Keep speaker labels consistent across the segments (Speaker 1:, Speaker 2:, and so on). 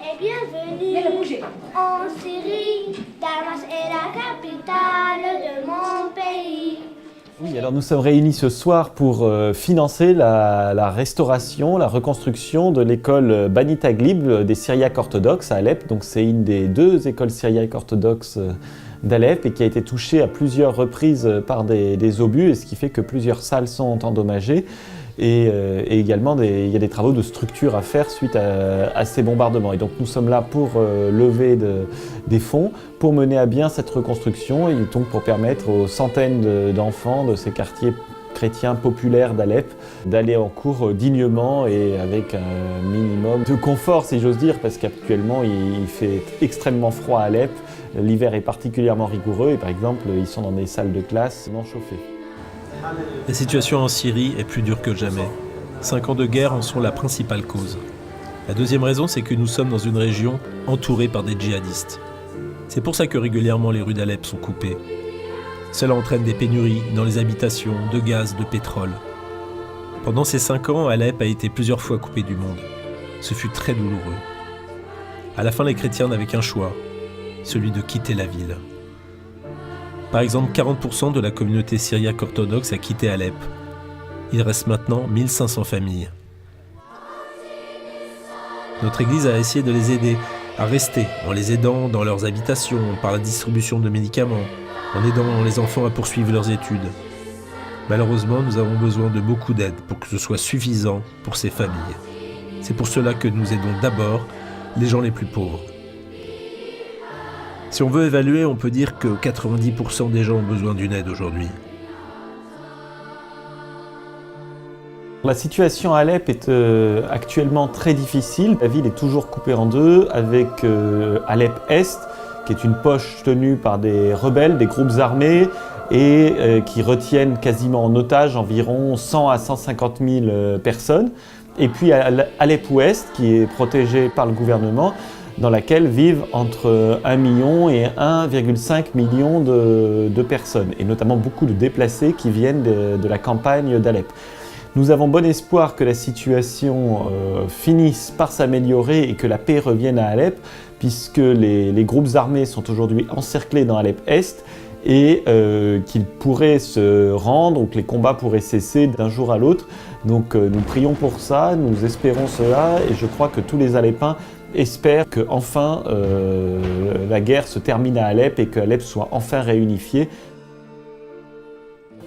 Speaker 1: et bienvenue en Syrie. Damas est la capitale de mon pays.
Speaker 2: Oui, alors nous sommes réunis ce soir pour financer la restauration, la reconstruction de l'école Bani Taglib des Syriaques orthodoxes à Alep. Donc c'est une des deux écoles syriaques orthodoxes d'Alep et qui a été touchée à plusieurs reprises par des obus, et ce qui fait que plusieurs salles sont endommagées. Et également, il y a des travaux de structure à faire suite à ces bombardements. Et donc nous sommes là pour lever des fonds, pour mener à bien cette reconstruction et donc pour permettre aux centaines d'enfants de ces quartiers chrétiens populaires d'Alep d'aller en cours dignement et avec un minimum de confort, si j'ose dire, parce qu'actuellement il fait extrêmement froid à Alep, l'hiver est particulièrement rigoureux et par exemple ils sont dans des salles de classe non chauffées.
Speaker 3: La situation en Syrie est plus dure que jamais. 5 ans de guerre en sont la principale cause. La deuxième raison, c'est que nous sommes dans une région entourée par des djihadistes. C'est pour ça que régulièrement les rues d'Alep sont coupées. Cela entraîne des pénuries dans les habitations, de gaz, de pétrole. Pendant ces 5 ans, Alep a été plusieurs fois coupée du monde. Ce fut très douloureux. À la fin, les chrétiens n'avaient qu'un choix, celui de quitter la ville. Par exemple, 40% de la communauté syriaque orthodoxe a quitté Alep. Il reste maintenant 1500 familles. Notre église a essayé de les aider à rester, en les aidant dans leurs habitations, par la distribution de médicaments, en aidant les enfants à poursuivre leurs études. Malheureusement, nous avons besoin de beaucoup d'aide pour que ce soit suffisant pour ces familles. C'est pour cela que nous aidons d'abord les gens les plus pauvres. Si on veut évaluer, on peut dire que 90% des gens ont besoin d'une aide aujourd'hui.
Speaker 2: La situation à Alep est actuellement très difficile. La ville est toujours coupée en deux avec Alep Est, qui est une poche tenue par des rebelles, des groupes armés et qui retiennent quasiment en otage environ 100 à 150 000 personnes. Et puis Alep Ouest, qui est protégée par le gouvernement, dans laquelle vivent entre 1 million et 1,5 million de personnes, et notamment beaucoup de déplacés qui viennent de la campagne d'Alep. Nous avons bon espoir que la situation finisse par s'améliorer et que la paix revienne à Alep, puisque les groupes armés sont aujourd'hui encerclés dans Alep Est et qu'ils pourraient se rendre ou que les combats pourraient cesser d'un jour à l'autre. Donc nous prions pour ça, nous espérons cela, et je crois que tous les Alepins espèrent que enfin la guerre se termine à Alep et que Alep soit enfin réunifiée.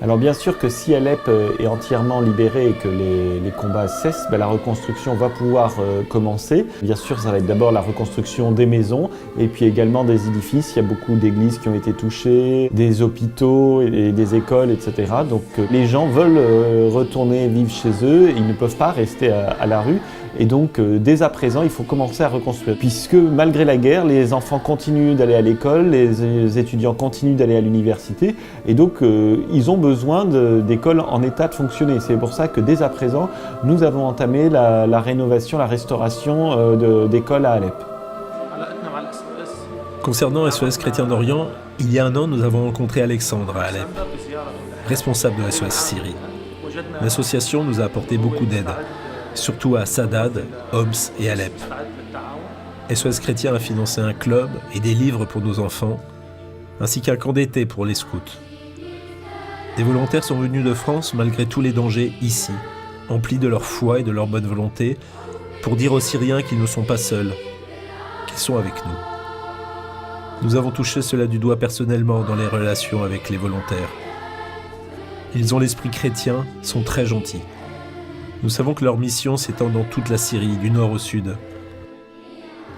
Speaker 2: Alors bien sûr que si Alep est entièrement libérée et que les combats cessent, la reconstruction va pouvoir commencer. Bien sûr, ça va être d'abord la reconstruction des maisons et puis également des édifices. Il y a beaucoup d'églises qui ont été touchées, des hôpitaux et des écoles, etc. Donc les gens veulent retourner vivre chez eux et ils ne peuvent pas rester à la rue. Et donc, dès à présent, il faut commencer à reconstruire. Puisque, malgré la guerre, les enfants continuent d'aller à l'école, les étudiants continuent d'aller à l'université. Et donc, ils ont besoin d'écoles en état de fonctionner. C'est pour ça que, dès à présent, nous avons entamé la rénovation, la restauration d'écoles à Alep.
Speaker 3: Concernant SOS Chrétiens d'Orient, il y a 1 an, nous avons rencontré Alexandre à Alep, responsable de SOS Syrie. L'association nous a apporté beaucoup d'aide, surtout à Saadad, Homs et Alep. SOS Chrétien a financé un club et des livres pour nos enfants, ainsi qu'un camp d'été pour les scouts. Des volontaires sont venus de France malgré tous les dangers ici, emplis de leur foi et de leur bonne volonté, pour dire aux Syriens qu'ils ne sont pas seuls, qu'ils sont avec nous. Nous avons touché cela du doigt personnellement dans les relations avec les volontaires. Ils ont l'esprit chrétien, sont très gentils. Nous savons que leur mission s'étend dans toute la Syrie, du nord au sud.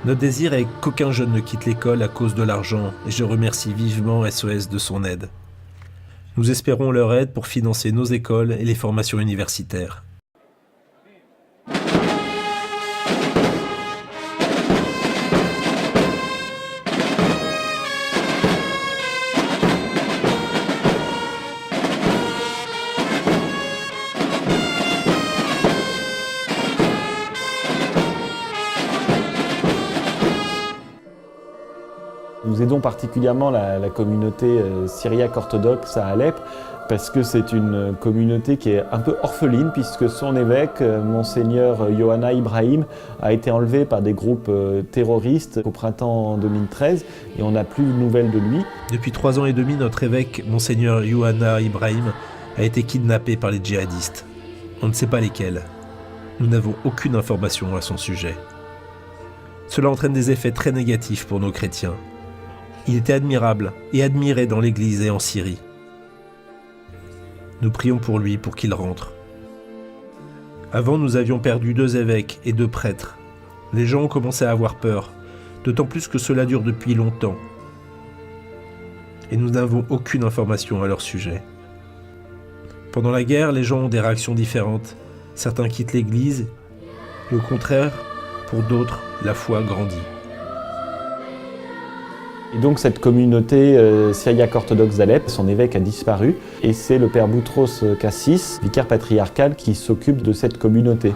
Speaker 3: Notre désir est qu'aucun jeune ne quitte l'école à cause de l'argent, et je remercie vivement SOS de son aide. Nous espérons leur aide pour financer nos écoles et les formations universitaires.
Speaker 2: Nous aidons particulièrement la communauté syriaque orthodoxe à Alep parce que c'est une communauté qui est un peu orpheline, puisque son évêque, Monseigneur Yohanna Ibrahim, a été enlevé par des groupes terroristes au printemps 2013, et on n'a plus de nouvelles de lui.
Speaker 3: Depuis 3 ans et demi, notre évêque, Monseigneur Yohanna Ibrahim, a été kidnappé par les djihadistes. On ne sait pas lesquels. Nous n'avons aucune information à son sujet. Cela entraîne des effets très négatifs pour nos chrétiens. Il était admirable et admiré dans l'Église et en Syrie. Nous prions pour lui pour qu'il rentre. Avant, nous avions perdu 2 évêques et 2 prêtres. Les gens ont commencé à avoir peur, d'autant plus que cela dure depuis longtemps. Et nous n'avons aucune information à leur sujet. Pendant la guerre, les gens ont des réactions différentes. Certains quittent l'Église, et au contraire, pour d'autres, la foi grandit.
Speaker 2: Et donc cette communauté syriaque orthodoxe d'Alep, son évêque a disparu, et c'est le père Boutros Cassis, vicaire patriarcal, qui s'occupe de cette communauté.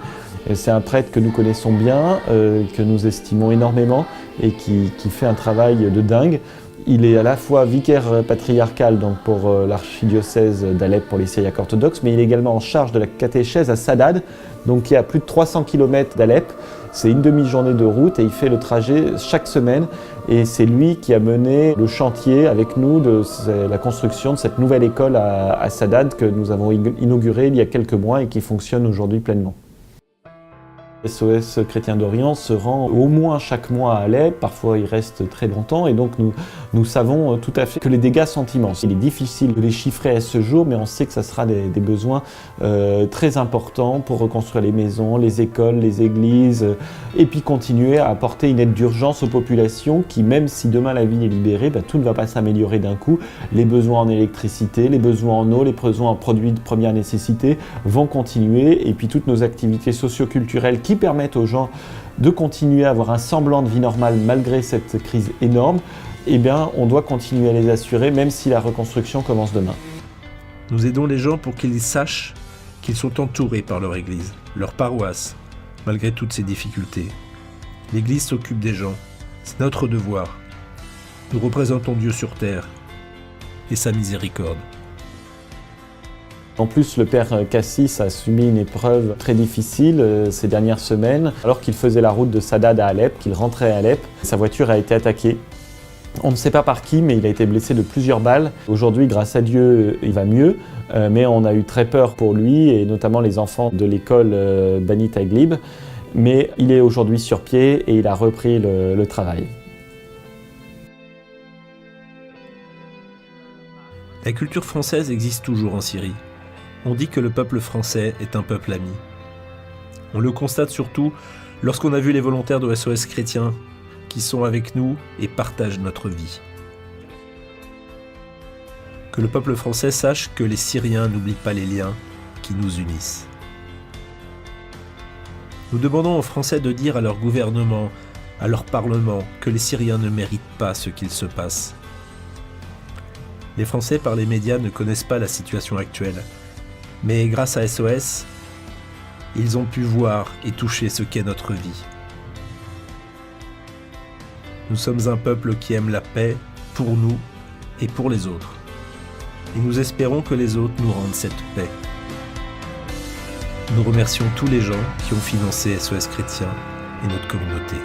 Speaker 2: C'est un prêtre que nous connaissons bien, que nous estimons énormément, et qui fait un travail de dingue. Il est à la fois vicaire patriarcal donc pour l'archidiocèse d'Alep pour les Syriaques orthodoxes, mais il est également en charge de la catéchèse à Saadad, donc qui est à plus de 300 km d'Alep. C'est une demi-journée de route et il fait le trajet chaque semaine. Et c'est lui qui a mené le chantier avec nous de la construction de cette nouvelle école à Saadad que nous avons inaugurée il y a quelques mois et qui fonctionne aujourd'hui pleinement. SOS Chrétien d'Orient se rend au moins chaque mois à Alep, parfois il reste très longtemps et donc nous savons tout à fait que les dégâts sont immenses. Il est difficile de les chiffrer à ce jour, mais on sait que ça sera des besoins très importants pour reconstruire les maisons, les écoles, les églises, et puis continuer à apporter une aide d'urgence aux populations qui, même si demain la ville est libérée, tout ne va pas s'améliorer d'un coup. Les besoins en électricité, les besoins en eau, les besoins en produits de première nécessité vont continuer, et puis toutes nos activités socio-culturelles qui permettent aux gens de continuer à avoir un semblant de vie normale malgré cette crise énorme, eh bien, on doit continuer à les assurer même si la reconstruction commence demain.
Speaker 3: Nous aidons les gens pour qu'ils sachent qu'ils sont entourés par leur Église, leur paroisse, malgré toutes ces difficultés. L'Église s'occupe des gens, c'est notre devoir. Nous représentons Dieu sur terre et sa miséricorde.
Speaker 2: En plus, le père Cassis a subi une épreuve très difficile ces dernières semaines, alors qu'il faisait la route de Saadad à Alep, qu'il rentrait à Alep. Sa voiture a été attaquée. On ne sait pas par qui, mais il a été blessé de plusieurs balles. Aujourd'hui, grâce à Dieu, il va mieux, mais on a eu très peur pour lui, et notamment les enfants de l'école Bani Taglib. Mais il est aujourd'hui sur pied et il a repris le travail.
Speaker 3: La culture française existe toujours en Syrie. On dit que le peuple français est un peuple ami. On le constate surtout lorsqu'on a vu les volontaires de SOS Chrétien qui sont avec nous et partagent notre vie. Que le peuple français sache que les Syriens n'oublient pas les liens qui nous unissent. Nous demandons aux Français de dire à leur gouvernement, à leur parlement, que les Syriens ne méritent pas ce qu'il se passe. Les Français, par les médias, ne connaissent pas la situation actuelle. Mais grâce à SOS, ils ont pu voir et toucher ce qu'est notre vie. Nous sommes un peuple qui aime la paix pour nous et pour les autres. Et nous espérons que les autres nous rendent cette paix. Nous remercions tous les gens qui ont financé SOS Chrétien et notre communauté.